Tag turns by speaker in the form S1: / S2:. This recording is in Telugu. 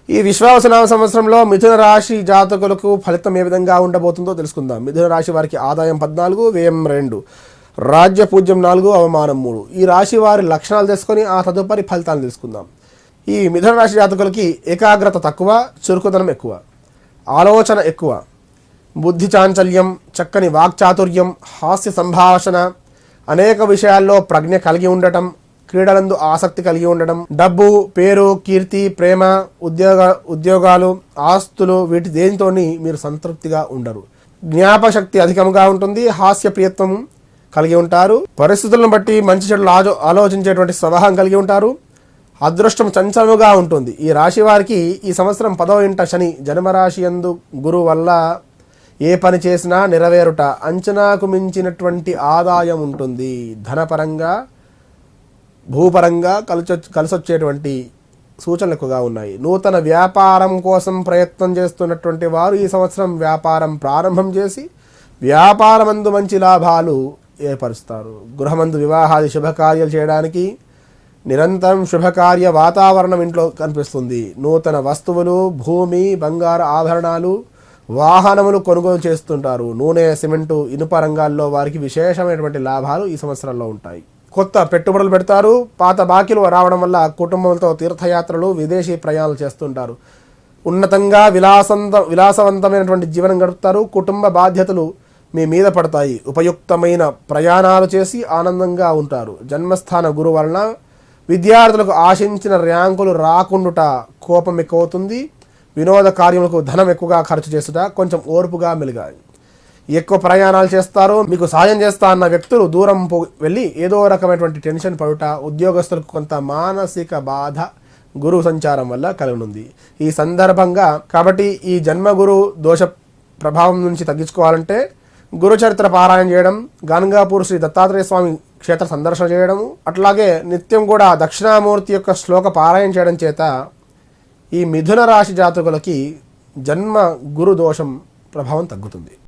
S1: ఈ విశ్వావసనామ సంవత్సరంలో మిథున రాశి జాతకులకు ఫలితం ఏ విధంగా ఉండబోతుందో తెలుసుకుందాం. మిథున రాశి వారికి ఆదాయం 14, వ్యయం 2, రాజ్య పూజ్యం 4, అవమానం 3. ఈ రాశి వారి లక్షణాలు తెలుసుకొని ఆ తదుపరి ఫలితాలు తెలుసుకుందాం. ఈ మిథున రాశి జాతకులకి ఏకాగ్రత తక్కువ, చురుకుదనం ఎక్కువ, ఆలోచన ఎక్కువ, బుద్ధి చాంచల్యం, చక్కని వాక్చాతుర్యం, హాస్య సంభాషణ, అనేక విషయాల్లో ప్రజ్ఞ కలిగి ఉండటం, క్రీడలందు ఆసక్తి కలిగి ఉండడం, డబ్బు, పేరు, కీర్తి, ప్రేమ, ఉద్యోగాలు, ఆస్తులు, వీటి దేనితోని మీరు సంతృప్తిగా ఉండరు. జ్ఞాపశక్తి అధికంగా ఉంటుంది, హాస్య ప్రియత్వం కలిగి ఉంటారు, పరిస్థితులను బట్టి మంచి చెడులు ఆలోచించేటువంటి స్వభావం కలిగి ఉంటారు, అదృష్టం చంచలముగా ఉంటుంది. ఈ రాశి వారికి ఈ సంవత్సరం 10వ ఇంట శని జన్మరాశి యందు గురువు వల్ల ఏ పని చేసినా నెరవేరుట, అంచనాకు మించినటువంటి ఆదాయం ఉంటుంది. ధనపరంగా, భూపరంగా కలిసొచ్చేటువంటి సూచనలు ఎక్కువగా ఉన్నాయి. నూతన వ్యాపారం కోసం ప్రయత్నం చేస్తున్నటువంటి వారు ఈ సంవత్సరం వ్యాపారం ప్రారంభం చేసి వ్యాపారమందు మంచి లాభాలు ఏర్పరుస్తారు. గృహమందు వివాహాది శుభకార్యాలు చేయడానికి నిరంతరం శుభకార్య వాతావరణం ఇంట్లో కనిపిస్తుంది. నూతన వస్తువులు, భూమి, బంగారు ఆభరణాలు, వాహనములు కొనుగోలు చేస్తుంటారు. నూనె, సిమెంటు, ఇనుప రంగాల్లో వారికి విశేషమైనటువంటి లాభాలు ఈ సంవత్సరంలో ఉంటాయి. కొత్త పెట్టుబడులు పెడతారు. పాత బాకీలు రావడం వల్ల కుటుంబంతో తీర్థయాత్రలు, విదేశీ ప్రయాణాలు చేస్తుంటారు. ఉన్నతంగా విలాసవంతమైనటువంటి జీవనం గడుపుతారు. కుటుంబ బాధ్యతలు మీ మీద పడతాయి. ఉపయుక్తమైన ప్రయాణాలు చేసి ఆనందంగా ఉంటారు. జన్మస్థాన గురువు వలన విద్యార్థులకు ఆశించిన ర్యాంకులు రాకుండుట కోపం ఎక్కువవుతుంది. వినోద కార్యములకు ధనం ఎక్కువగా ఖర్చు చేసుట కొంచెం ఓర్పుగా మెలిగాలి. ఎక్కువ ప్రయాణాలు చేస్తారు. మీకు సాయం చేస్తా అన్న వ్యక్తులు దూరం వెళ్ళి ఏదో రకమైనటువంటి టెన్షన్ పడుట, ఉద్యోగస్తులకు కొంత మానసిక బాధ గురువు సంచారం వల్ల కలగనుంది. ఈ సందర్భంగా కాబట్టి ఈ జన్మగురు దోష ప్రభావం నుంచి తగ్గించుకోవాలంటే గురుచరిత్ర పారాయణ చేయడం, గాన్గాపూర్ శ్రీ దత్తాత్రేయ స్వామి క్షేత్ర సందర్శన చేయడము, అట్లాగే నిత్యం కూడా దక్షిణామూర్తి యొక్క శ్లోక పారాయణ చేయడం చేత ఈ మిథున రాశి జాతకులకి జన్మ గురు దోషం ప్రభావం తగ్గుతుంది.